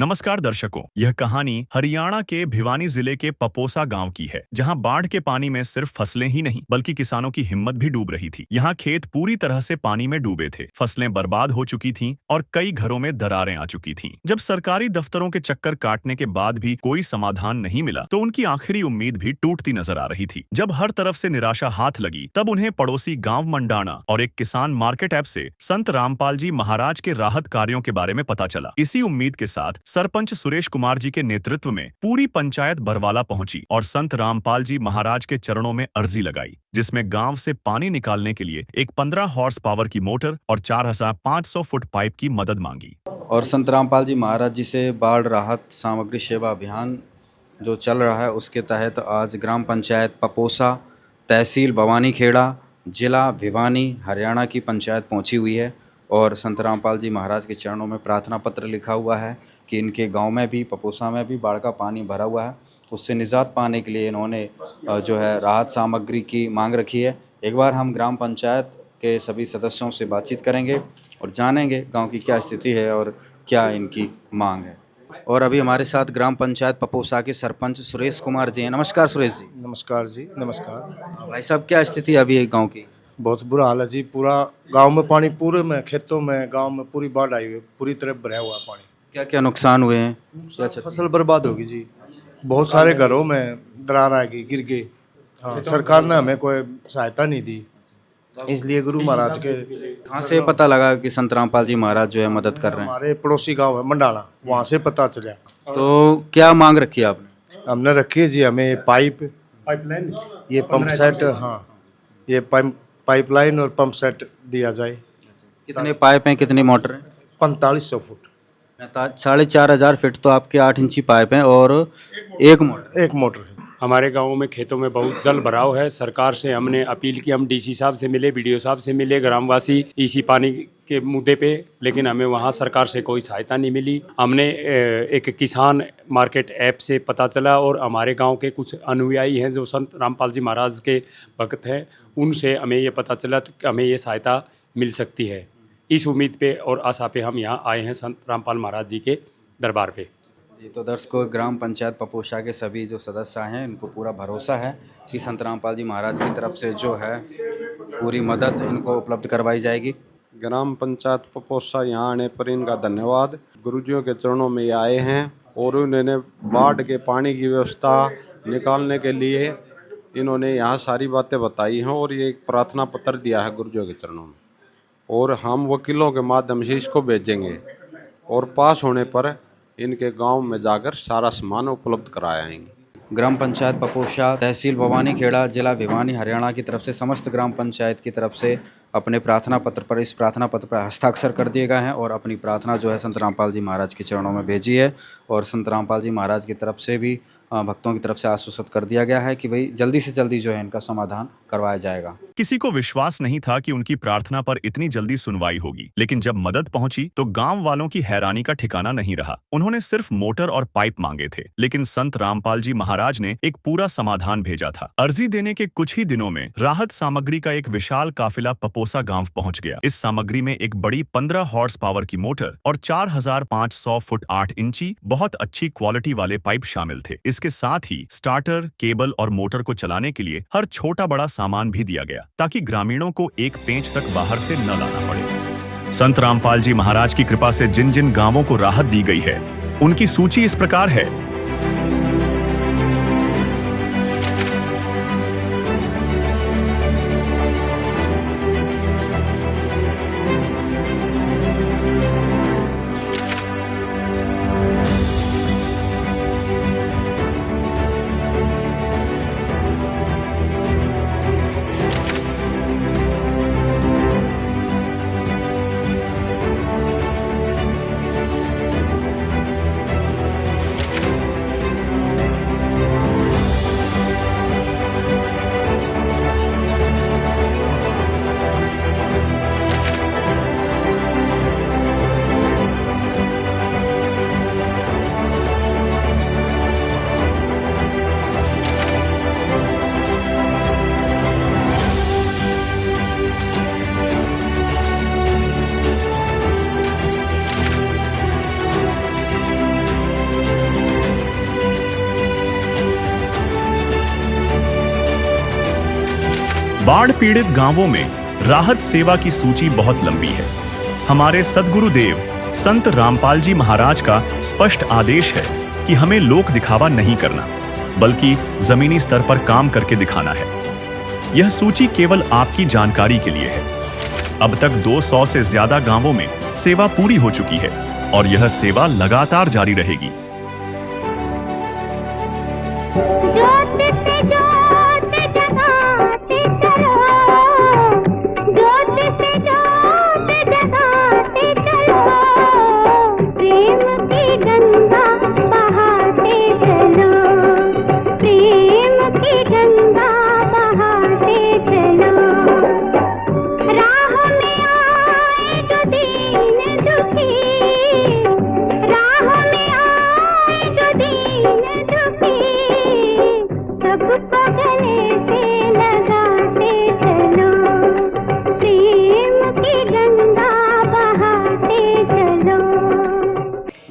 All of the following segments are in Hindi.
नमस्कार दर्शकों, यह कहानी हरियाणा के भिवानी जिले के पपोसा गांव की है, जहां बाढ़ के पानी में सिर्फ फसलें ही नहीं बल्कि किसानों की हिम्मत भी डूब रही थी। यहां खेत पूरी तरह से पानी में डूबे थे, फसलें बर्बाद हो चुकी थीं और कई घरों में दरारें आ चुकी थीं। जब सरकारी दफ्तरों के चक्कर काटने के बाद भी कोई समाधान नहीं मिला, तो उनकी आखिरी उम्मीद भी टूटती नजर आ रही थी। जब हर तरफ से निराशा हाथ लगी, तब उन्हें पड़ोसी गाँव मंडाना और एक किसान मार्केट ऐप से संत रामपाल जी महाराज के राहत कार्यों के बारे में पता चला। इसी उम्मीद के साथ सरपंच सुरेश कुमार जी के नेतृत्व में पूरी पंचायत बरवाला पहुंची और संत रामपाल जी महाराज के चरणों में अर्जी लगाई, जिसमें गांव से पानी निकालने के लिए एक 15 हॉर्स पावर की मोटर और 4500 फुट पाइप की मदद मांगी। और संत रामपाल जी महाराज जी से बाढ़ राहत सामग्री सेवा अभियान जो चल रहा है, उसके तहत आज ग्राम पंचायत पपोसा, तहसील भवानीखेड़ा, जिला भिवानी, हरियाणा की पंचायत पहुंची हुई है और संत रामपाल जी महाराज के चरणों में प्रार्थना पत्र लिखा हुआ है कि इनके गांव में भी, पपोसा में भी बाढ़ का पानी भरा हुआ है, उससे निजात पाने के लिए इन्होंने जो है राहत सामग्री की मांग रखी है। एक बार हम ग्राम पंचायत के सभी सदस्यों से बातचीत करेंगे और जानेंगे गांव की क्या स्थिति है और क्या इनकी मांग है। और अभी हमारे साथ ग्राम पंचायत पपोसा के सरपंच सुरेश कुमार जी हैं। नमस्कार सुरेश जी। नमस्कार जी, नमस्कार। भाई साहब, क्या स्थिति है अभी गांव की? बहुत बुरा हाल है जी। पूरा गांव में पानी, पूरे में खेतों में, गांव में पूरी बाढ़ आई हुई है, पूरी तरफ भरा हुआ है पानी। क्या क्या नुकसान हुए हैं? क्या फसल बर्बाद होगी जी। बहुत सारे घरों में दरार आ गई, गिर गई। हाँ, सरकार ने हमें कोई सहायता नहीं दी, इसलिए गुरु महाराज के कहाँ से पता लगा कि संत रामपाल जी महाराज जो है मदद कर रहे हैं? हमारे पड़ोसी गांव है मंडाला, वहाँ से पता चला। तो क्या मांग रखी है आपने? हमने रखी है जी, हमें पाइपलाइन, ये पंप सेट, हाँ, ये पाइपलाइन और पंप सेट दिया जाए। कितने पाइप हैं, कितनी मोटर हैं? 4500 फुट। 4500 फीट तो आपके 8 इंची पाइप हैं और एक मोटर है। हमारे गांव में खेतों में बहुत जल भराव है। सरकार से हमने अपील की, हम डीसी साहब से मिले, बीडीओ साहब से मिले, ग्रामवासी इसी पानी के मुद्दे पे, लेकिन हमें वहां सरकार से कोई सहायता नहीं मिली। हमने एक किसान मार्केट ऐप से पता चला और हमारे गांव के कुछ अनुयायी हैं जो संत रामपाल जी महाराज के भक्त हैं, उनसे हमें ये पता चला कि हमें ये सहायता मिल सकती है। इस उम्मीद पे और आशा पे हम यहाँ आए हैं संत रामपाल महाराज जी के दरबार पे। जी, तो दर्शकों, ग्राम पंचायत पपोसा के सभी जो सदस्य हैं, इनको पूरा भरोसा है कि संत रामपाल जी महाराज की तरफ से जो है पूरी मदद इनको उपलब्ध करवाई जाएगी। ग्राम पंचायत पपोसा यहाँ आने पर इनका धन्यवाद। गुरुजियों के चरणों में ये आए हैं और उन्होंने बाढ़ के पानी की व्यवस्था निकालने के लिए इन्होंने यहाँ सारी बातें बताई हैं और ये एक प्रार्थना पत्र दिया है गुरुजियों के चरणों में, और हम वकीलों के माध्यम से इसको भेजेंगे और पास होने पर इनके गांव में जाकर सारा सामान उपलब्ध कराएंगे। ग्राम पंचायत पपोसा, तहसील भवानीखेड़ा, जिला भिवानी, हरियाणा की तरफ से समस्त ग्राम पंचायत की तरफ से अपने प्रार्थना पत्र पर, इस प्रार्थना पत्र पर हस्ताक्षर कर दिए गए हैं और अपनी प्रार्थना जो है संत रामपाल जी महाराज के चरणों में भेजी है। और संत रामपाल जी महाराज की तरफ से भी भक्तों की तरफ से आश्वस्त कर दिया गया है कि भाई जल्दी से जल्दी जो है इनका समाधान करवाया जाएगा। किसी को विश्वास नहीं था कि उनकी प्रार्थना पर इतनी जल्दी सुनवाई होगी, लेकिन जब मदद पहुंची तो गांव वालों की हैरानी का ठिकाना नहीं रहा। उन्होंने सिर्फ मोटर और पाइप मांगे थे, लेकिन संत रामपाल जी महाराज ने एक पूरा समाधान भेजा था। अर्जी देने के कुछ ही दिनों में राहत सामग्री का एक विशाल काफिला पपोसा गांव पहुंच गया। इस सामग्री में एक बड़ी 15 हॉर्स पावर की मोटर और 4500 फुट 8 इंची बहुत अच्छी क्वालिटी वाले पाइप शामिल थे। इसके साथ ही स्टार्टर, केबल और मोटर को चलाने के लिए हर छोटा बड़ा सामान भी दिया गया, ताकि ग्रामीणों को एक पेंच तक बाहर से न लाना पड़े। संत रामपाल जी महाराज की कृपा से जिन जिन गांवों को राहत दी गई है, उनकी सूची इस प्रकार है। बाढ़ पीड़ित गांवों में राहत सेवा की सूची बहुत लंबी है। हमारे सद्गुरुदेव संत रामपाल जी महाराज का स्पष्ट आदेश है कि हमें लोक दिखावा नहीं करना, बल्कि जमीनी स्तर पर काम करके दिखाना है। यह सूची केवल आपकी जानकारी के लिए है। अब तक 200 से ज्यादा गांवों में सेवा पूरी हो चुकी है और यह सेवा लगातार जारी रहेगी।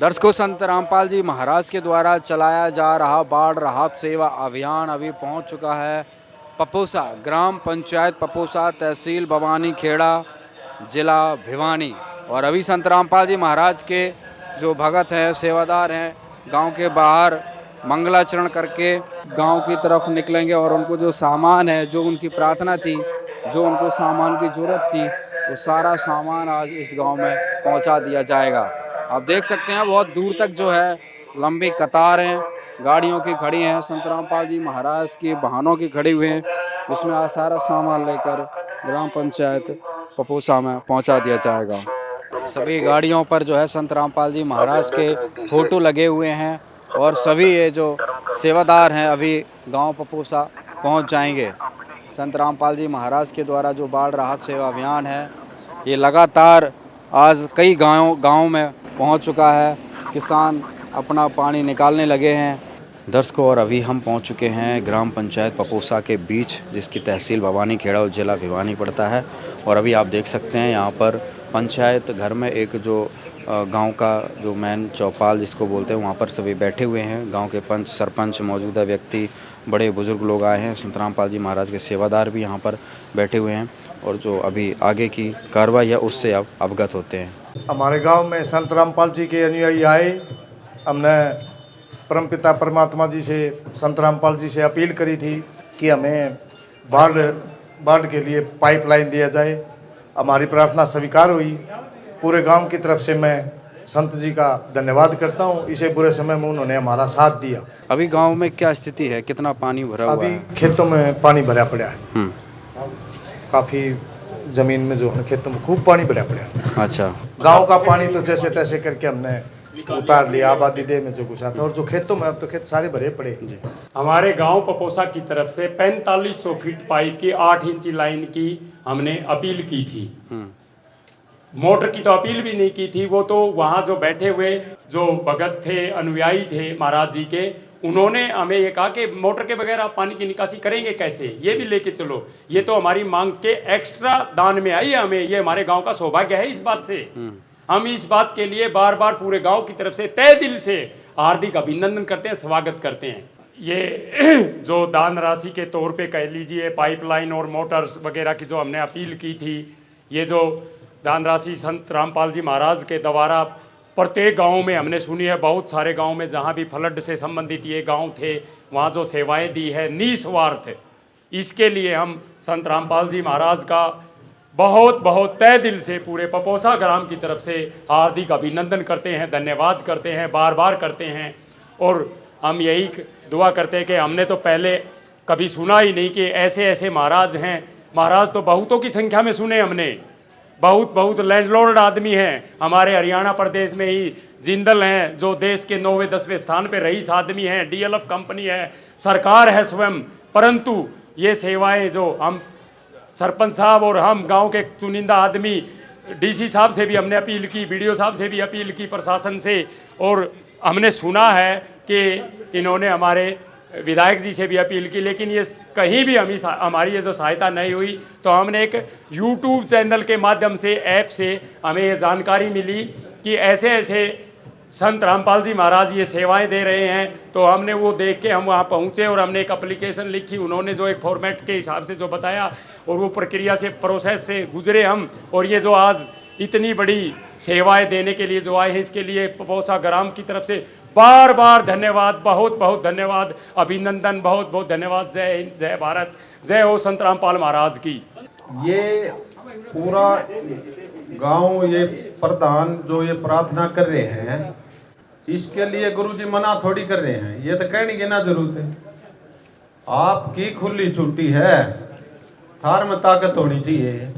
दर्शकों, संत रामपाल जी महाराज के द्वारा चलाया जा रहा बाढ़ राहत सेवा अभियान अभी पहुंच चुका है पपोसा, ग्राम पंचायत पपोसा, तहसील भवानी खेड़ा, जिला भिवानी। और अभी संत रामपाल जी महाराज के जो भगत हैं, सेवादार हैं, गांव के बाहर मंगलाचरण करके गांव की तरफ निकलेंगे और उनको जो सामान है, जो उनकी प्रार्थना थी, जो उनको सामान की ज़रूरत थी, वो सारा सामान आज इस गांव में पहुंचा दिया जाएगा। आप देख सकते हैं बहुत दूर तक जो है लंबी कतारें गाड़ियों की खड़ी हैं, संत रामपाल जी महाराज की वाहनों की खड़ी हुई हैं, जिसमें आज सारा सामान लेकर ग्राम पंचायत पपोसा में पहुंचा दिया जाएगा। सभी गाड़ियों पर जो है संत रामपाल जी महाराज के फोटो लगे हुए हैं और सभी ये जो सेवादार हैं अभी गांव पपोसा पहुंच जाएंगे। संत रामपाल जी महाराज के द्वारा जो बाढ़ राहत सेवा अभियान है, ये लगातार आज कई गाँव में पहुंच चुका है। किसान अपना पानी निकालने लगे हैं। दर्शकों, और अभी हम पहुंच चुके हैं ग्राम पंचायत पपोसा के बीच, जिसकी तहसील भवानी खेड़ा और जिला भिवानी पड़ता है। और अभी आप देख सकते हैं यहाँ पर पंचायत घर में एक जो गांव का जो मेन चौपाल जिसको बोलते हैं, वहाँ पर सभी बैठे हुए हैं। गांव के पंच, सरपंच, मौजूदा व्यक्ति, बड़े बुजुर्ग लोग आए हैं। संत रामपाल जी महाराज के सेवादार भी यहाँ पर बैठे हुए हैं और जो अभी आगे की कार्रवाई है उससे अब अवगत होते हैं। हमारे गांव में संत रामपाल जी के अनुयायी आए। हमने परमपिता परमात्मा जी से, संत रामपाल जी से अपील करी थी कि हमें बाढ़ के लिए पाइपलाइन दिया जाए। हमारी प्रार्थना स्वीकार हुई। पूरे गांव की तरफ से मैं संत जी का धन्यवाद करता हूं। इसे बुरे समय में उन्होंने हमारा साथ दिया। अभी गांव में क्या स्थिति है, कितना पानी भरा हुआ है? अभी खेतों में पानी भरा पड़ा है। काफ़ी ज़मीन में जो है खेतों में खूब पानी भरा पड़ा है। अच्छा, गांव का पानी तो जैसे तैसे करके हमने उतार लिया। आबादी दे में जो घुसा था और जो खेतों में, अब तो खेत सारे भरे पड़े। हमारे गांव पपोसा की तरफ से 4500 फीट पाइप की 8 इंची लाइन की हमने अपील की थी। मोटर की तो अपील भी नहीं की थी। वो तो वहाँ जो बैठे हुए जो भगत थे, अनुयायी थे महाराज जी के, उन्होंने हमें ये कहा कि मोटर के बगैर आप पानी की निकासी करेंगे कैसे, ये भी लेके चलो। ये तो हमारी मांग के एक्स्ट्रा दान में आई है हमें। ये हमारे गांव का सौभाग्य है। इस बात से हम इस बात के लिए बार बार पूरे गांव की तरफ से तहे दिल से हार्दिक अभिनंदन करते हैं, स्वागत करते हैं। ये जो दान राशि के तौर पे कह लीजिए, पाइपलाइन और मोटर्स वगैरह की जो हमने अपील की थी, ये जो दान राशि संत रामपाल जी महाराज के द्वारा प्रत्येक गांव में हमने सुनी है। बहुत सारे गांव में जहां भी फ्लड से संबंधित ये गांव थे, वहां जो सेवाएं दी है निस्वार्थ, इसके लिए हम संत रामपाल जी महाराज का बहुत बहुत तहे दिल से पूरे पपोसा ग्राम की तरफ से हार्दिक अभिनंदन करते हैं, धन्यवाद करते हैं, बार बार करते हैं। और हम यही दुआ करते हैं कि हमने तो पहले कभी सुना ही नहीं कि ऐसे ऐसे महाराज हैं। महाराज तो बहुतों की संख्या में सुने हमने, बहुत लैंडलॉर्ड आदमी हैं। हमारे हरियाणा प्रदेश में ही जिंदल हैं जो देश के 9वें 10वें स्थान पे रईस आदमी हैं, DLF कंपनी है, सरकार है स्वयं। परंतु ये सेवाएं जो हम सरपंच साहब और हम गांव के चुनिंदा आदमी, DC साहब से भी हमने अपील की, BDO साहब से भी अपील की, प्रशासन से, और हमने सुना है कि इन्होंने हमारे विधायक जी से भी अपील की, लेकिन ये कहीं भी हमारी ये जो सहायता नहीं हुई। तो हमने एक YouTube चैनल के माध्यम से, ऐप से हमें ये जानकारी मिली कि ऐसे ऐसे संत रामपाल जी महाराज ये सेवाएं दे रहे हैं, तो हमने वो देख के हम वहाँ पहुँचे और हमने एक एप्लीकेशन लिखी। उन्होंने जो एक फॉर्मेट के हिसाब से जो बताया और वो प्रक्रिया से, प्रोसेस से गुजरे हम, और ये जो आज इतनी बड़ी सेवाएं देने के लिए जो आए हैं, इसके लिए पपोसा ग्राम की तरफ से बार बार धन्यवाद, बहुत बहुत धन्यवाद, अभिनंदन, बहुत बहुत धन्यवाद। जय हिंद, जय भारत, जय हो संत रामपाल महाराज की। ये पूरा गांव, ये प्रधान जो ये प्रार्थना कर रहे हैं, इसके लिए गुरुजी मना थोड़ी कर रहे हैं, ये तो कहने की ना जरूरत है। आपकी खुली छुट्टी है, थार में ताकत होनी चाहिए।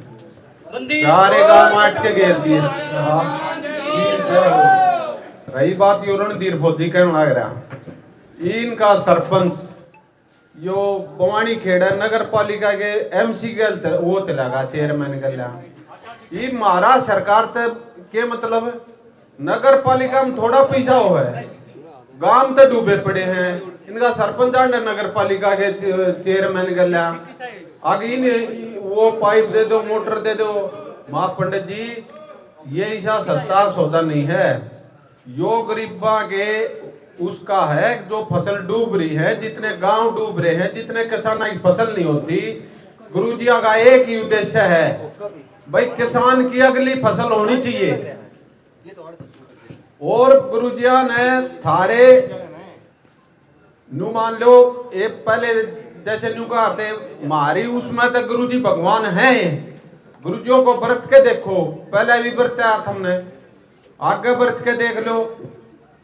सारे गांव आट के घेर दिए। रही बात यो रणधीर फौजी कहने लग रहा, इनका सरपंच यो बवानी खेड़ा नगर पालिका के MC के वो चलागा, चेयरमैन गया। ये महाराज सरकार के मतलब नगर पालिका में थोड़ा पैसा हो है, गांव तो डूबे पड़े हैं। इनका सरपंच नगर पालिका के चेयरमैन गया, आगे इन वो पाइप दे दो, मोटर दे दो। माँ पंडित जी, ये ऐसा सस्ता सौदा नहीं है। यो गरीबा के उसका है जो फसल डूब रही है, जितने गांव डूब रहे हैं, जितने किसानों की फसल नहीं होती। गुरुजिया का एक ही उद्देश्य है, भाई किसान की अगली फसल होनी चाहिए। और गुरुजिया ने थारे नु मान लो, एक पहले जैसे न्यू कहा थे मारी, उसमें तो गुरुजी भगवान हैं। गुरुजियों को व्रत के देखो, पहले भी व्रताया हमने, आगे व्रत के देख लो।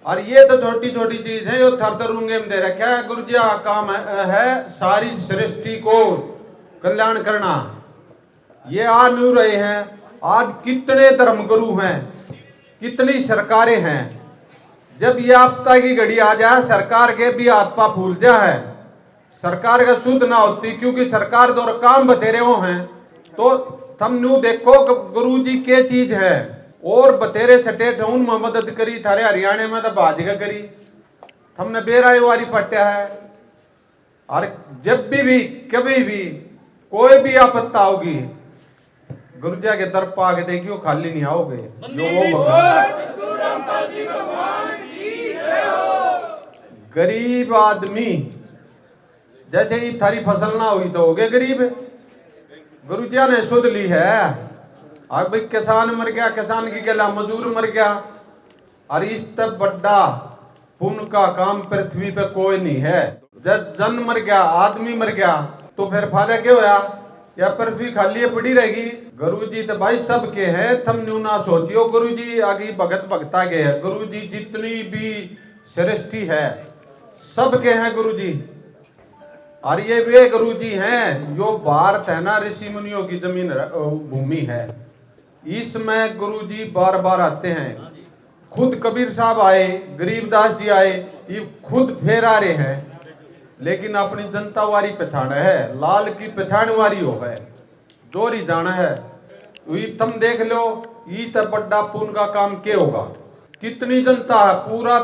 और ये तो छोटी छोटी चीज है, जो थर थरूंगे में दे रखा है। गुरुजी का काम है सारी सृष्टि को कल्याण करना। ये आ न्यू रहे हैं। आज कितने धर्मगुरु हैं, कितनी सरकारें हैं। जब ये आपदा की घड़ी आ जाए, सरकार के भी हाथ पा फूल जाए, सरकार का शुद्ध ना होती, क्योंकि सरकार दो काम बतेरे हो हैं। तो थम न्यू देखो गुरुजी के चीज है, और बतेरे स्टेट उन में मदद करी, थारे हरियाणा में तो भाजगा करी, हमने बेराई वारी पट्या है। और जब भी कभी भी कोई भी आपत्ता होगी, गुरुजिया के दर पा के देखियो, खाली नहीं आओगे। जो वो गरीब आदमी, जैसे ही थारी फसल ना हुई तो हो गए गरीब। गुरुजिया ने सुध ली है। अब भाई किसान मर गया, किसान की गला मजदूर मर गया, और इस तक बड़ा पुण्य का काम पृथ्वी पे कोई नहीं है। जब जन मर गया, आदमी मर गया, तो फिर फायदा क्या होया? या पृथ्वी खाली पड़ी रहेगी। गुरुजी तो भाई सबके हैं, थम न्यू ना सोचियो। गुरुजी आगे भगत भगता के है। गुरुजी जितनी भी सृष्टि है सबके हैं गुरुजी। और ये वे गुरुजी हैं, यो भारत है ना, ऋषि मुनियों की जमीन भूमि है। इसमें गुरुजी बार बार आते हैं। खुद कबीर साहब आए, गरीबदास जी आए, ये खुद फेर आ रहे हैं। लेकिन अपनी जनता वारी पहचान है, लाल की पहचान वारी हो गए, जोरी जाना है। तुम देख लो, ये तो बड़ा पुण्य का काम क्या होगा। कितनी जनता है, पूरा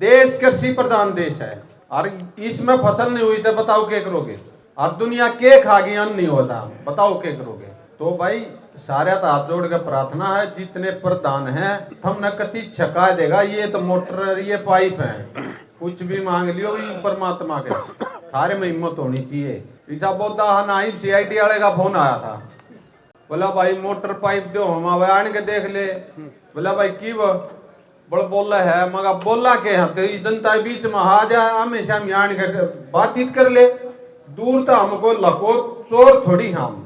देश कृषि प्रधान देश है, और इसमें फसल नहीं हुई तो बताओ क्या करोगे। और दुनिया के खागी, अन्न नहीं होता, बताओ क्या करोगे। तो भाई सारे हाथ जोड़ के प्रार्थना है, जितने प्रधान हैं हमने कति छका देगा। ये तो मोटर, ये पाइप है, कुछ भी मांग लियो परमात्मा के, थारे में हिम्मत होनी चाहिए। ऐसा बोलता नाइब CID वाले का फोन आया था, बोला भाई मोटर पाइप दो, हम आने के देख ले। बोला भाई की वो बड़ बोला है, मगर बोला के हते जनता बीच में आ जाए, हमेशा हम आने के बातचीत कर ले। दूर तो हमको लको चोर थोड़ी। हम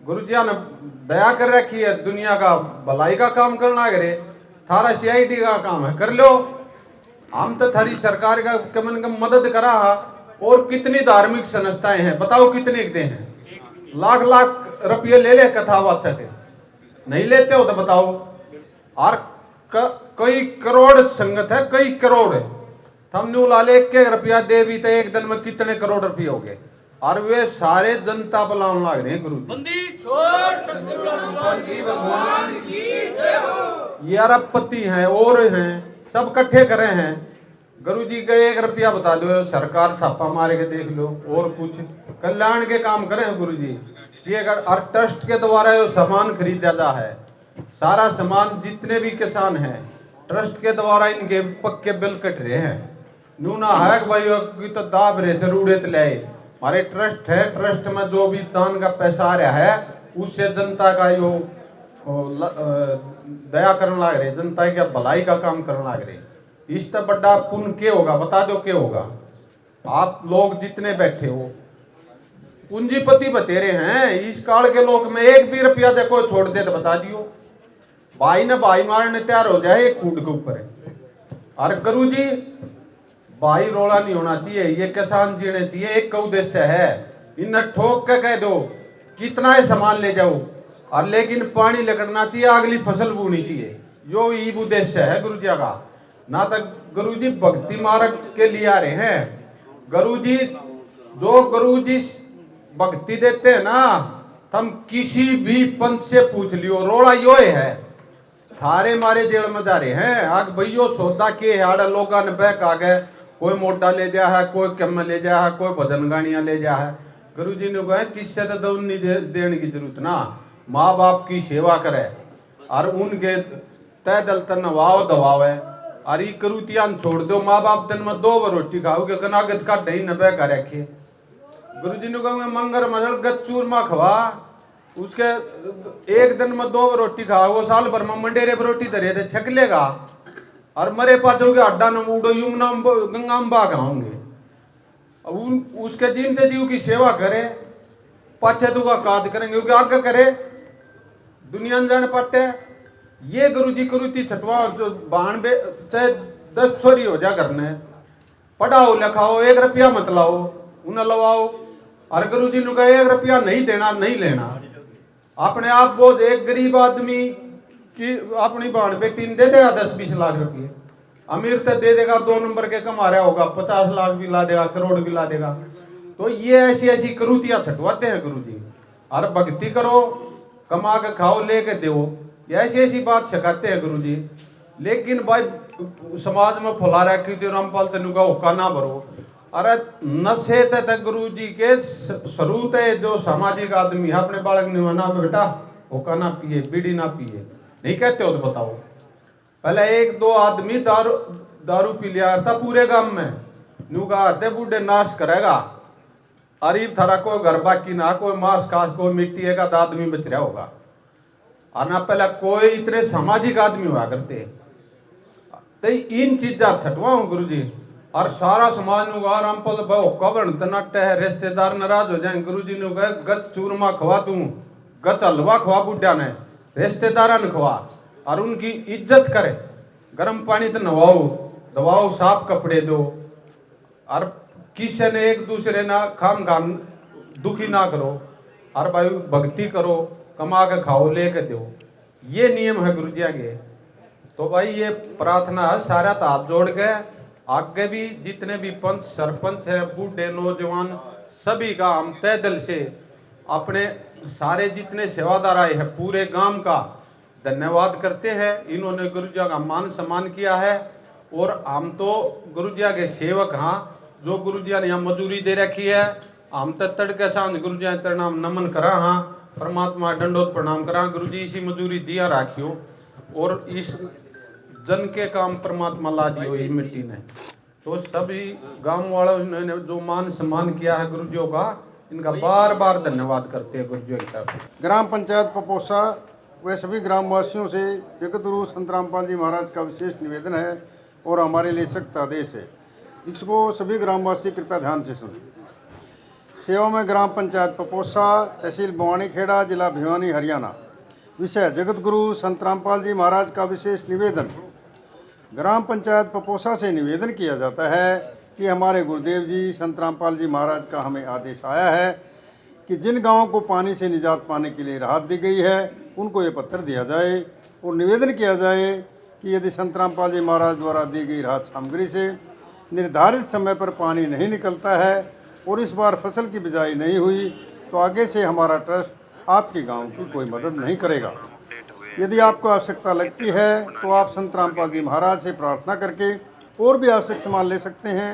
गुरुजिया ने दया कर रखी है, दुनिया का भलाई का काम करना करे, थारा CID का काम है, कर लो। हम तो थारी सरकार का कमन कम मदद करा है। और कितनी धार्मिक संस्थाएं हैं, बताओ कितने दे हैं। लाख लाख रुपये ले ले कथा बात है, नहीं लेते हो तो बताओ। और कई करोड़ संगत है, कई करोड़ है। हमने लाले 1 रुपया दे भी तो एक दिन में कितने करोड़ रुपये हो गए। और वे सारे जनता बुलाने लग रहे हैं गुरु ये अरबपति हैं और हैं, सब इकट्ठे करे हैं। गुरुजी का 1 रुपया बता दो, सरकार छापा मारे के देख लो। और कुछ कल्याण के काम करें गुरुजी। ये अगर और ट्रस्ट के द्वारा जो सामान खरीदा जा है, सारा सामान जितने भी किसान हैं ट्रस्ट के द्वारा इनके पक्के बिल कट रहे हैं। न्यूना है कि भाई की तो दाब रहे थे रूढ़े तो लाए। हमारे ट्रस्ट है, ट्रस्ट में जो भी दान का पैसा आ रहा है उससे जनता का यो दया करने लग रहे, जनता की भलाई का काम करने लग रहे। इससे बड़ा पुण्य क्या होगा, बता दो क्या होगा। आप लोग जितने बैठे हो पूंजीपति बतेरे हैं, इस काल के लोग में एक भी रुपया देखो छोड़ दे तो बता दियो, भाई ने भाई मारने तैयार हो जाए एक कूद के ऊपर। अरे गुरु जी भाई रोला नहीं होना चाहिए, ये किसान जीने चाहिए, एक का उद्देश्य है इन्हें ठोक के कह दो कितना है सामान ले जाओ, और लेकिन पानी लगना चाहिए, अगली फसल बोनी चाहिए। यो ये उद्देश्य है गुरु जी का। ना तो गुरु जी भक्ति मार्ग के लिए आ रहे हैं। गुरु जी जो गुरु जी भक्ति देते हैं ना, तुम किसी भी पंथ से पूछ लियो, रोड़ा यो है थारे मारे जेल में जा रहे हैं। आग भैयो सौदा के हाड़ लोगा ने बैक आ गए, कोई मोटा ले जा है, कोई कम ले जा है, कोई भजन गाड़ियां ले जा है। गुरु जी ने कहा किससे तो दौन नहीं देने की जरूरत ना, माँ बाप की सेवा करे और उनके तय दल तन नवाओ दवावे और ये करूतियान छोड़ दो। माँ बाप दिन में 2 बार रोटी खाओगे कनागत का दही न बह कर रखे। गुरु जी ने कहा मंगर मजल गच चूरमा खवा, उसके एक दिन में 2 बार रोटी खाओ, वो साल भर में मंडेरे पर रोटी धरे थे छक लेगा और मरे पाचोगे अड्डा न उड़ो यमुना गंगा में बाग आऊंगे। उसके जीवते जीव की सेवा करे, पाछे तो का काद करेंगे क्योंकि आगे करे दुनिया न जान पाते। ये गुरु जी करुती छटवा जो बाण बे चाहे 10 छोरी हो जा करने, पढ़ाओ लिखाओ, 1 रुपया मत लाओ उन्हें लवाओ। और गुरु जी ने कहा 1 रुपया नहीं देना नहीं लेना। अपने आप बोझ एक गरीब आदमी की अपनी बाण बेटी ने दे देगा 10-20 लाख रुपये, अमीर तो दे देगा 2 नंबर के कमा रहा होगा, 50 लाख भी ला देगा, करोड़ भी ला देगा। तो ये ऐसी ऐसी करूतियां छटवाते हैं गुरु जी। और भक्ति करो, कमा के खाओ, लेके दो, ये ऐसी ऐसी बात सिखाते हैं गुरु जी। लेकिन भाई समाज में फैला रहा है कि रामपाल तेन का होका ना भरो। अरे नशे तक गुरु जी के स्वरूप है, जो सामाजिक आदमी है अपने बालक निवाना बेटा होका ना पिए, बीड़ी ना पिए, नहीं कहते हो तो बताओ। पहले 1-2 आदमी दारू पी लिया था पूरे गांव में, नुका हरते बूढ़े नाश करेगा। अरीब थारा कोई घर बाकी ना, कोई मांस खास, कोई मिट्टी का आदमी बच रहा होगा। और ना पहले कोई इतने सामाजिक आदमी हुआ करते। तो इन चीजा छटवाओ गुरु जी। और सारा समाज नुगा रामपाल कबड़ तनाटे है, रिश्तेदार नाराज हो जाए। गुरु जी ने कहा गच चूरमा खवा, तू गच हलवा खवा बुढ़िया ने, रिश्तेदारा ने खवा और उनकी इज्जत करे। गर्म पानी तो नवाओ, दवाओ, साफ कपड़े दो और किसी ने एक दूसरे ना खाम दुखी ना करो। और भाई भक्ति करो, कमा के खाओ, लेके दो, ये नियम है गुरु जी के। तो भाई ये प्रार्थना है सारा हाथ जोड़ के आगे भी जितने भी पंच सरपंच हैं, बूढ़े नौजवान, सभी का हम तय दिल से अपने सारे जितने सेवादार आए हैं पूरे गांव का धन्यवाद करते हैं। इन्होंने गुरु जी का मान सम्मान किया है और हम तो गुरु जी के सेवक हाँ, जो गुरु जी ने यहाँ मजूरी दे रखी है, हम तो तड़के शाम गुरु जी तरनाम नमन करा हाँ, परमात्मा दंडोत प्रणाम करा। गुरु जी इसी मजूरी दिया राखियो और इस जन के काम परमात्मा ला दियो ये मिट्टी ने। तो सभी गांव वालों ने जो मान सम्मान किया है गुरु जी का, इनका बार बार धन्यवाद करते हैं गुरु जी की तरफ। ग्राम पंचायत पपोसा व सभी ग्रामवासियों से जगत गुरु संत रामपाल जी महाराज का विशेष निवेदन है और हमारे लिए सख्त आदेश है, जिसको सभी ग्रामवासी कृपया ध्यान से सुनें। सेवा में ग्राम पंचायत पपोसा, तहसील बवानी खेड़ा, जिला भिवानी, हरियाणा। विषय जगत गुरु संत रामपाल जी महाराज का विशेष निवेदन। ग्राम पंचायत पपोसा से निवेदन किया जाता है कि हमारे गुरुदेव जी संत रामपाल जी महाराज का हमें आदेश आया है कि जिन गांवों को पानी से निजात पाने के लिए राहत दी गई है उनको ये पत्र दिया जाए और निवेदन किया जाए कि यदि संत रामपाल जी महाराज द्वारा दी गई राहत सामग्री से निर्धारित समय पर पानी नहीं निकलता है और इस बार फसल की बिजाई नहीं हुई तो आगे से हमारा ट्रस्ट आपके गाँव की कोई मदद नहीं करेगा। यदि आपको आवश्यकता लगती है तो आप संत रामपाल जी महाराज से प्रार्थना करके और भी आवश्यक सामान ले सकते हैं।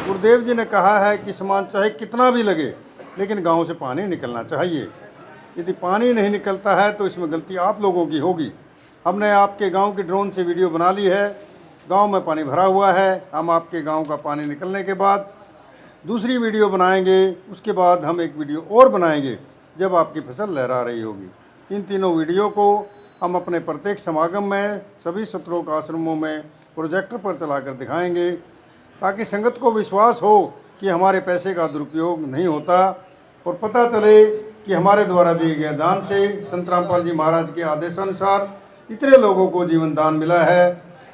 गुरुदेव जी ने कहा है कि सामान चाहे कितना भी लगे लेकिन गांव से पानी निकलना चाहिए। यदि पानी नहीं निकलता है तो इसमें गलती आप लोगों की होगी। हमने आपके गांव की ड्रोन से वीडियो बना ली है। गांव में पानी भरा हुआ है। हम आपके गांव का पानी निकलने के बाद दूसरी वीडियो बनाएंगे। उसके बाद हम एक वीडियो और बनाएंगे जब आपकी फसल लहरा रही होगी। इन तीनों वीडियो को हम अपने प्रत्येक समागम में, सभी सत्रों का आश्रमों में प्रोजेक्टर पर चलाकर दिखाएंगे, ताकि संगत को विश्वास हो कि हमारे पैसे का दुरुपयोग नहीं होता और पता चले कि हमारे द्वारा दिए गए दान से संत रामपाल जी महाराज के आदेशानुसार इतने लोगों को जीवन दान मिला है,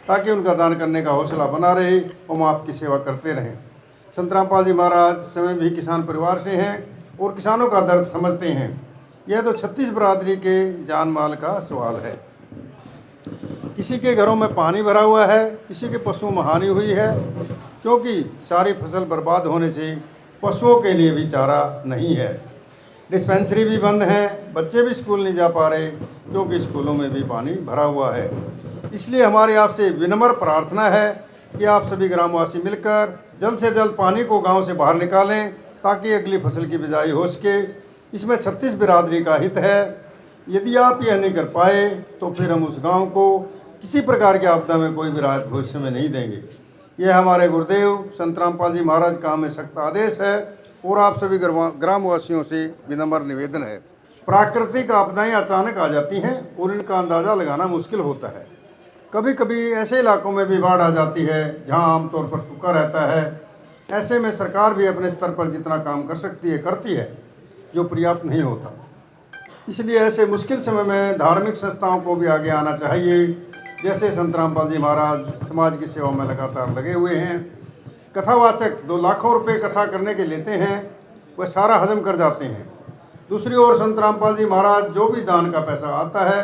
ताकि उनका दान करने का हौसला बना रहे और हम आपकी सेवा करते रहें। संत रामपाल जी महाराज स्वयं भी किसान परिवार से हैं और किसानों का दर्द समझते हैं। यह तो 36 बरादरी के जान माल का सवाल है। किसी के घरों में पानी भरा हुआ है, किसी के पशुओं में हानि हुई है, क्योंकि सारी फसल बर्बाद होने से पशुओं के लिए भी चारा नहीं है। डिस्पेंसरी भी बंद हैं, बच्चे भी स्कूल नहीं जा पा रहे क्योंकि स्कूलों में भी पानी भरा हुआ है। इसलिए हमारी आपसे विनम्र प्रार्थना है कि आप सभी ग्रामवासी मिलकर जल्द से जल्द पानी को गांव से बाहर निकालें, ताकि अगली फसल की बिजाई हो सके। इसमें 36 बिरादरी का हित है। यदि आप यह नहीं कर पाए तो फिर हम उस गांव को किसी प्रकार की आपदा में कोई भी राहत भविष्य में नहीं देंगे। यह हमारे गुरुदेव संत रामपाल जी महाराज का हमें सख्त आदेश है और आप सभी ग्रामवासियों से विनम्र निवेदन है। प्राकृतिक आपदाएं अचानक आ जाती हैं और इनका अंदाज़ा लगाना मुश्किल होता है। कभी कभी ऐसे इलाकों में भी बाढ़ आ जाती है जहां आमतौर पर सूखा रहता है। ऐसे में सरकार भी अपने स्तर पर जितना काम कर सकती है करती है, जो पर्याप्त नहीं होता। इसलिए ऐसे मुश्किल समय में धार्मिक संस्थाओं को भी आगे आना चाहिए। जैसे संत रामपाल जी महाराज समाज की सेवा में लगातार लगे हुए हैं। कथावाचक 2 लाखों रुपए कथा करने के लेते हैं, वह सारा हजम कर जाते हैं। दूसरी ओर संत रामपाल जी महाराज जो भी दान का पैसा आता है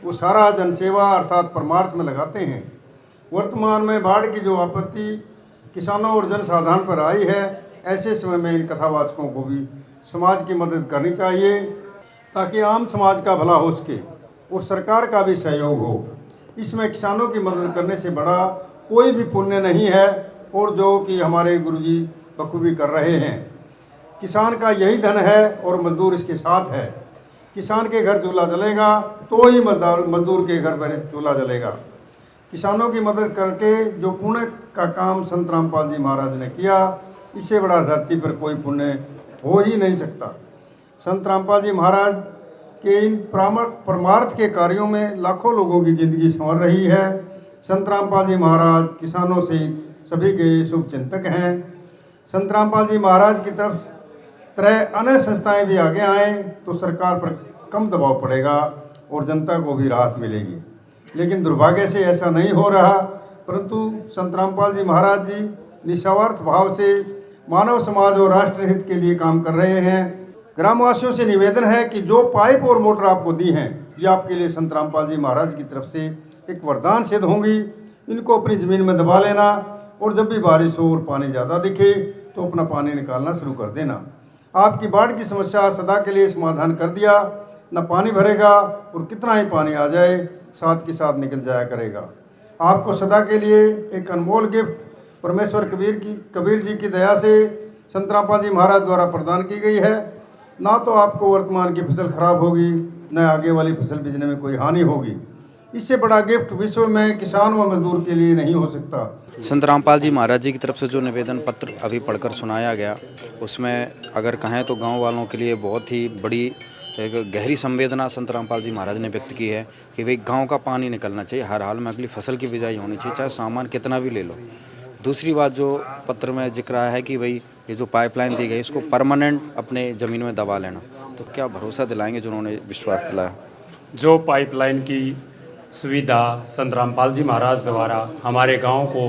वो सारा जनसेवा अर्थात परमार्थ में लगाते हैं। वर्तमान में बाढ़ की जो आपत्ति किसानों और जनसाधारण पर आई है, ऐसे समय में इन कथावाचकों को भी समाज की मदद करनी चाहिए, ताकि आम समाज का भला हो सके और सरकार का भी सहयोग हो। इसमें किसानों की मदद करने से बड़ा कोई भी पुण्य नहीं है, और जो कि हमारे गुरुजी बखूबी कर रहे हैं। किसान का यही धन है और मजदूर इसके साथ है। किसान के घर चूल्हा जलेगा तो ही मजदूर के घर पर चूल्हा जलेगा। किसानों की मदद करके जो पुण्य का काम संत रामपाल जी महाराज ने किया, इससे बड़ा धरती पर कोई पुण्य हो ही नहीं सकता। संत रामपाल जी महाराज के इन परमार्थ के कार्यों में लाखों लोगों की जिंदगी संवर रही है। संत रामपाल जी महाराज किसानों से सभी के शुभ चिंतक हैं। संत रामपाल जी महाराज की तरह अन्य संस्थाएं भी आगे आएँ तो सरकार पर कम दबाव पड़ेगा और जनता को भी राहत मिलेगी। लेकिन दुर्भाग्य से ऐसा नहीं हो रहा, परंतु संत रामपाल जी महाराज जी निस्वार्थ भाव से मानव समाज और राष्ट्र हित के लिए काम कर रहे हैं। ग्रामवासियों से निवेदन है कि जो पाइप और मोटर आपको दी हैं, ये आपके लिए संत रामपाल जी महाराज की तरफ से एक वरदान सिद्ध होंगी। इनको अपनी ज़मीन में दबा लेना और जब भी बारिश हो और पानी ज़्यादा दिखे तो अपना पानी निकालना शुरू कर देना। आपकी बाढ़ की समस्या सदा के लिए समाधान कर दिया। न पानी भरेगा और कितना ही पानी आ जाए साथ के साथ निकल जाया करेगा। आपको सदा के लिए एक अनमोल गिफ्ट परमेश्वर कबीर जी की दया से संत रामपाल जी महाराज द्वारा प्रदान की गई है। ना तो आपको वर्तमान की फसल खराब होगी, न आगे वाली फसल बीजने में कोई हानि होगी। इससे बड़ा गिफ्ट विश्व में किसान व मजदूर के लिए नहीं हो सकता। संत रामपाल जी महाराज जी की तरफ से जो निवेदन पत्र अभी पढ़कर सुनाया गया, उसमें अगर कहें तो गांव वालों के लिए बहुत ही बड़ी एक गहरी संवेदना संत रामपाल जी महाराज ने व्यक्त की है कि भाई गांव का पानी निकलना चाहिए, हर हाल में अगली फसल की बिजाई होनी चाहिए, चाहे सामान कितना भी ले लो। दूसरी बात जो पत्र में जिक्र आया है कि भाई ये जो पाइपलाइन दी गई इसको परमानेंट अपने ज़मीन में दबा लेना, तो क्या भरोसा दिलाएंगे जिन्होंने विश्वास दिलाया? जो पाइपलाइन की सुविधा संत रामपाल जी महाराज द्वारा हमारे गांव को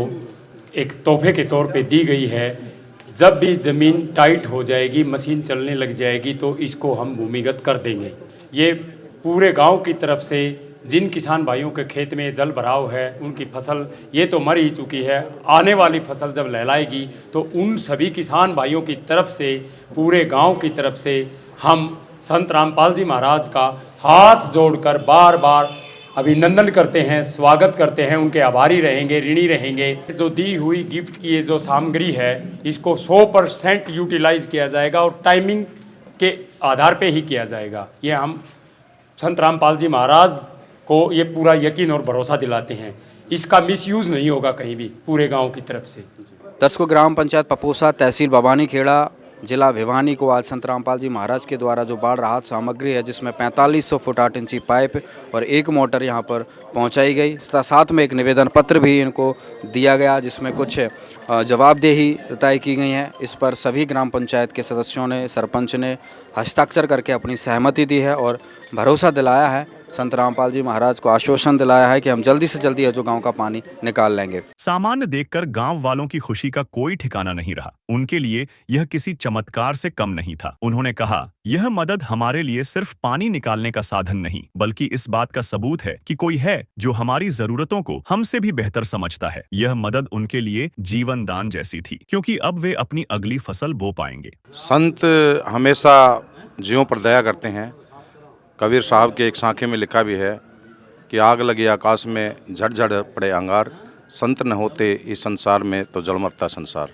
एक तोहफे के तौर पे दी गई है, जब भी ज़मीन टाइट हो जाएगी, मशीन चलने लग जाएगी तो इसको हम भूमिगत कर देंगे। ये पूरे गांव की तरफ से जिन किसान भाइयों के खेत में जल भराव है, उनकी फसल ये तो मर ही चुकी है, आने वाली फसल जब लहलाएगी तो उन सभी किसान भाइयों की तरफ से, पूरे गांव की तरफ से हम संत रामपाल जी महाराज का हाथ जोड़कर बार बार अभिनंदन करते हैं, स्वागत करते हैं, उनके आभारी रहेंगे, ऋणी रहेंगे। जो दी हुई गिफ्ट की ये जो सामग्री है, इसको 100% यूटिलाइज किया जाएगा और टाइमिंग के आधार पे ही किया जाएगा। ये हम संत रामपाल जी महाराज को ये पूरा यकीन और भरोसा दिलाते हैं। इसका मिसयूज़ नहीं होगा कहीं भी पूरे गांव की तरफ से। दर्शकों, ग्राम पंचायत पपोसा, तहसील भवानी खेड़ा, जिला भिवानी को आज संत रामपाल जी महाराज के द्वारा जो बाढ़ राहत सामग्री है, जिसमें 4500 फुट 8 इंची पाइप और एक मोटर यहां पर पहुंचाई गई। साथ में एक निवेदन पत्र भी इनको दिया गया, जिसमें कुछ जवाबदेही तय की गई है। इस पर सभी ग्राम पंचायत के सदस्यों ने, सरपंच ने हस्ताक्षर करके अपनी सहमति दी है और भरोसा दिलाया है, संत रामपाल जी महाराज को आश्वासन दिलाया है कि हम जल्दी से जल्दी है जो गांव का पानी निकाल लेंगे। सामान्य देखकर गांव वालों की खुशी का कोई ठिकाना नहीं रहा। उनके लिए यह किसी चमत्कार से कम नहीं था। उन्होंने कहा, यह मदद हमारे लिए सिर्फ पानी निकालने का साधन नहीं, बल्कि इस बात का सबूत है कि कोई है जो हमारी जरूरतों को हमसे भी बेहतर समझता है। यह मदद उनके लिए जीवन दान जैसी थी, क्योंकि अब वे अपनी अगली फसल बो पाएंगे। संत हमेशा जीवों पर दया करते हैं। कबीर साहब के एक सांखे में लिखा भी है कि आग लगी आकाश में, झड़ पड़े अंगार, संत न होते इस संसार में तो जल मरता संसार।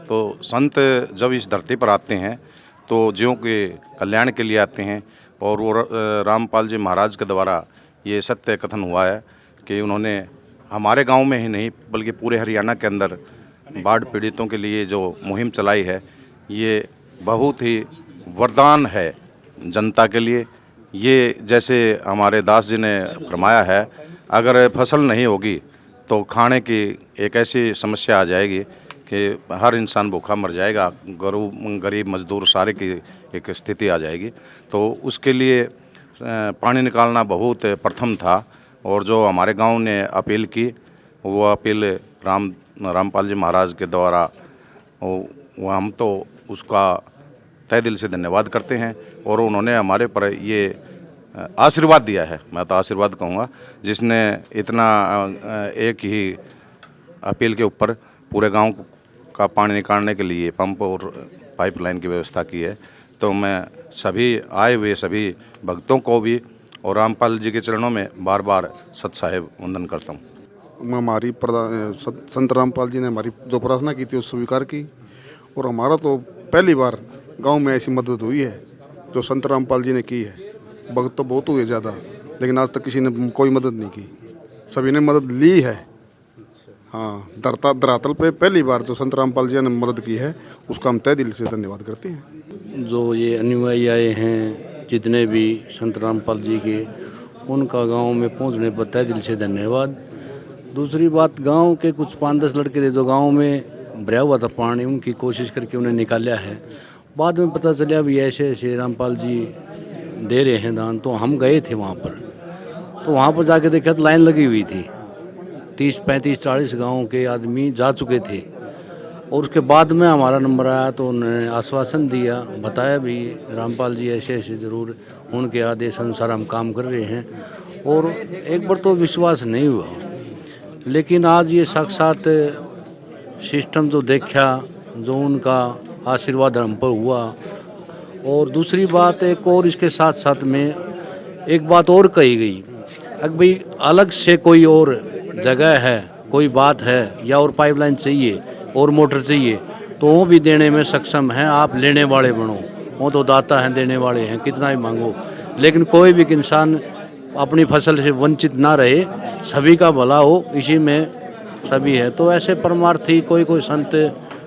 तो संत जब इस धरती पर आते हैं तो जीवों के कल्याण के लिए आते हैं। और वो रामपाल जी महाराज के द्वारा ये सत्य कथन हुआ है कि उन्होंने हमारे गांव में ही नहीं बल्कि पूरे हरियाणा के अंदर बाढ़ पीड़ितों के लिए जो मुहिम चलाई है, ये बहुत ही वरदान है जनता के लिए। ये जैसे हमारे दास जी ने फरमाया है, अगर फसल नहीं होगी तो खाने की एक ऐसी समस्या आ जाएगी कि हर इंसान भूखा मर जाएगा, गरीब मजदूर सारे की एक स्थिति आ जाएगी। तो उसके लिए पानी निकालना बहुत प्रथम था। और जो हमारे गांव ने अपील की, वो अपील रामपाल जी महाराज के द्वारा वो हम तो उसका तहे दिल से धन्यवाद करते हैं। और उन्होंने हमारे पर ये आशीर्वाद दिया है, मैं तो आशीर्वाद कहूँगा, जिसने इतना एक ही अपील के ऊपर पूरे गांव का पानी निकालने के लिए पंप और पाइपलाइन की व्यवस्था की है। तो मैं सभी आए हुए सभी भक्तों को भी और रामपाल जी के चरणों में बार बार सत साहेब वंदन करता हूँ। हमारी संत रामपाल जी ने हमारी जो प्रार्थना की थी वो स्वीकार की। और हमारा तो पहली बार गांव में ऐसी मदद हुई है जो संत रामपाल जी ने की है। भक्त तो बहुत हुए ज़्यादा, लेकिन आज तक किसी ने कोई मदद नहीं की, सभी ने मदद ली है। हाँ, धरातल पे पहली बार जो संत रामपाल जी ने मदद की है, उसका हम तहे दिल से धन्यवाद करते हैं। जो ये अनुयायी आए हैं जितने भी संत रामपाल जी के, उनका गांव में पहुंचने पर तहे दिल से धन्यवाद। दूसरी बात, गांव के कुछ 5-10 लड़के थे जो गांव में भरा हुआ था पानी, उनकी कोशिश करके उन्हें निकाला है। बाद में पता चला भी ऐसे ऐसे रामपाल जी दे रहे हैं दान। तो हम गए थे वहाँ पर, तो वहाँ पर जाके देखा तो लाइन लगी हुई थी, 30-35-40 गाँव के आदमी जा चुके थे। और उसके बाद में हमारा नंबर आया तो उन्होंने आश्वासन दिया, बताया भी रामपाल जी ऐसे ऐसे ज़रूर, उनके आदेश अनुसार हम काम कर रहे हैं। और एक बार तो विश्वास नहीं हुआ, लेकिन आज ये साक्षात सिस्टम जो देखा, जो उनका आशीर्वाद हम पर हुआ। और दूसरी बात एक और इसके साथ साथ में एक बात और कही गई, अगर भाई अलग से कोई और जगह है, कोई बात है या और पाइपलाइन चाहिए और मोटर चाहिए, तो वो भी देने में सक्षम हैं। आप लेने वाले बनो, वो तो दाता हैं, देने वाले हैं, कितना ही मांगो। लेकिन कोई भी इंसान अपनी फसल से वंचित ना रहे, सभी का भला हो, इसी में सभी है। तो ऐसे परमार्थी कोई संत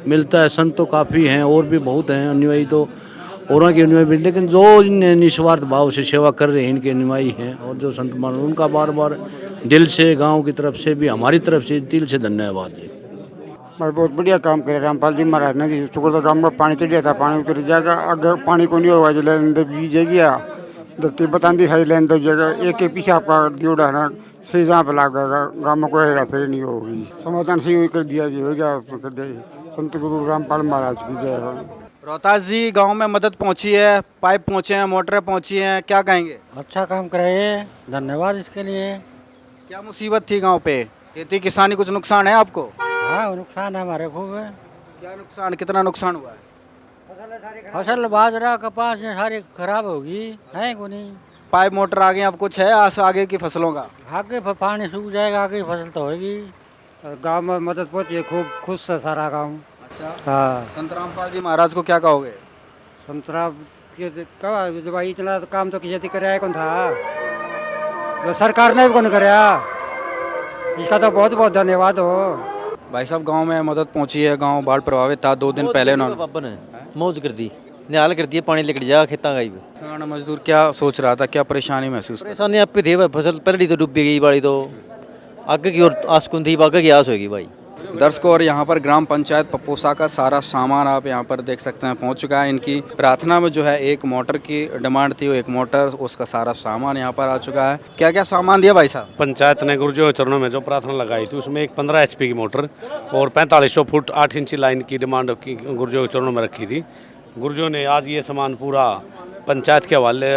मिलता है। संत तो काफ़ी हैं, और भी बहुत हैं अनुयायी, तो औरों के अनुयायी भी, लेकिन जो इन निस्वार्थ भाव से सेवा कर रहे हैं, इनके अनुयायी हैं। और जो संत मान, उनका बार बार दिल से, गांव की तरफ से भी, हमारी तरफ से दिल से धन्यवाद है। बहुत बढ़िया काम करे रामपाल जी महाराज ने। जी चुका तो गाँव में पानी चढ़िया था, पानी उतर जाएगा, अगर पानी को नहीं होगा जो लाइन बीज गया धरती बता दी सारी लाइन दो जगह एक पीछे आपका दियोड़ा है ना, सही जहाँ पर लागेगा, गाँव में कोई हेरा फेरी नहीं होगी। समाधान सही कर दिया जी, हो गया कर दिया। संत गुरु रामपाल महाराज की जय हो। रोहतास जी, गांव में मदद पहुंची है, पाइप पहुंचे हैं, मोटरें पहुंची हैं, क्या कहेंगे? अच्छा काम कराए, धन्यवाद इसके लिए। क्या मुसीबत थी गांव पे? खेती किसानी कुछ नुकसान है आपको? हाँ, नुकसान है हमारे खूब है। क्या नुकसान, कितना नुकसान हुआ है? फसल बाजरा कपास ये सारी खराब होगी, है को नहीं। पाइप मोटर आ गई, अब कुछ है आगे की फसलों का? आगे पानी सूख जाएगा, आगे फसल तो होगी। गाँव में मदद पहुँची है, खूब खुश है सारा गाँव। अच्छा, हाँ। संत रामपाल जी महाराज को क्या कहोगे? संतरा के कहा भाई, इतना काम तो किसी कराया कौन था। तो सरकार ने भी कौन कराया, इसका तो बहुत बहुत धन्यवाद हो। भाई साहब गांव में मदद पहुंची है, गांव बाढ़ प्रभावित था 2 दिन पहले उन्होंने बाबा ने मौज कर दी, निहाल कर दिया, पानी लेकर जा खेता गई। किसान मजदूर क्या सोच रहा था, क्या परेशानी महसूस कर? परेशानी आप पे थी भाई, फसल पहले तो डूब गई, बाड़ी तो आगे की ओर आसकुन थी, आगे की आस होगी भाई। दर्शकों, और यहाँ पर ग्राम पंचायत पपोसा का सारा सामान आप यहाँ पर देख सकते हैं पहुँच चुका है। इनकी प्रार्थना में जो है एक मोटर की डिमांड थी, वो एक मोटर, उसका सारा सामान यहाँ पर आ चुका है। क्या क्या सामान दिया भाई साहब? पंचायत ने गुरुजों के चरणों में जो प्रार्थना लगाई थी उसमें एक 15 HP की मोटर और 4500 फुट 8 इंची लाइन की डिमांड की गुरुजों के चरणों में रखी थी। गुरुजों ने आज ये सामान पूरा पंचायत के हवाले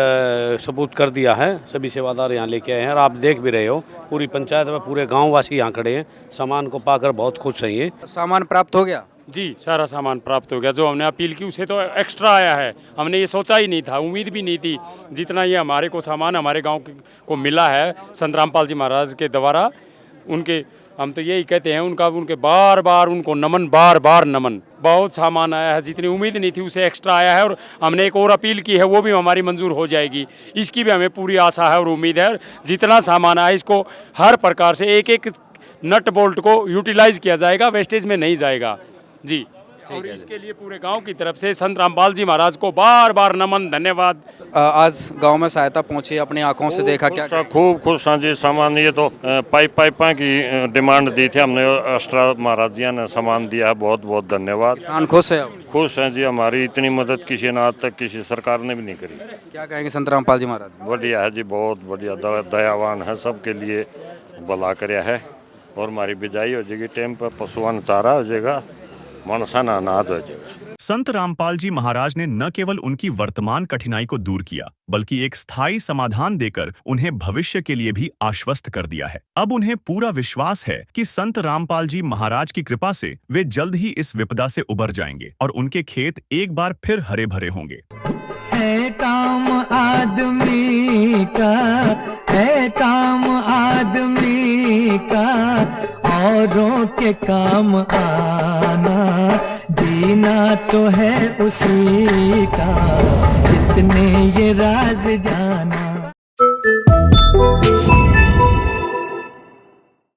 सबूत कर दिया है, सभी सेवादार यहाँ लेके आए हैं और आप देख भी रहे हो पूरी पंचायत में पूरे गाँव वासी यहाँ खड़े हैं, सामान को पाकर बहुत खुश हैं। ये सामान प्राप्त हो गया? जी, सारा सामान प्राप्त हो गया। जो हमने अपील की उसे तो एक्स्ट्रा आया है, हमने ये सोचा ही नहीं था, उम्मीद भी नहीं थी। जितना ये हमारे को सामान हमारे गांव को मिला है संत रामपाल जी महाराज के द्वारा, उनके हम तो यही कहते हैं उनका, उनके बार बार उनको नमन, बार बार नमन। बहुत सामान आया है, जितनी उम्मीद नहीं थी उसे एक्स्ट्रा आया है। और हमने एक और अपील की है, वो भी हमारी मंजूर हो जाएगी, इसकी भी हमें पूरी आशा है और उम्मीद है। जितना सामान आया इसको हर प्रकार से एक एक नट बोल्ट को यूटिलाइज किया जाएगा, वेस्टेज में नहीं जाएगा जी। और इसके लिए पूरे गांव की तरफ से संत रामपाल जी महाराज को बार बार नमन, धन्यवाद। आज गांव में सहायता पहुंची, अपनी आंखों से देखा क्या? खूब खुश हैं जी। सामान ये तो पाइपा की डिमांड दी थी हमने, एक्स्ट्रा महाराज जी ने सामान दिया है, बहुत बहुत धन्यवाद। किसान खुश है? खुश हैं जी, हमारी इतनी मदद किसी ने आज तक किसी सरकार ने भी नहीं करी। क्या कहेंगे संत रामपाल जी महाराज? बढ़िया है जी, बहुत बढ़िया, दयावान है, सबके लिए भला कराया है। और हमारी बिजाई हो जाएगी टाइम पर, पशुआन चारा हो जाएगा, मनसान अनाज हो जाएगा। संत रामपाल जी महाराज ने न केवल उनकी वर्तमान कठिनाई को दूर किया, बल्कि एक स्थायी समाधान देकर उन्हें भविष्य के लिए भी आश्वस्त कर दिया है। अब उन्हें पूरा विश्वास है कि संत रामपाल जी महाराज की कृपा से वे जल्द ही इस विपदा से उबर जाएंगे और उनके खेत एक बार फिर हरे भरे होंगे। है काम आदमी का, है काम आदमी का, औरों के काम आना, जीना तो है उसी का, जिसने ये राज जाना।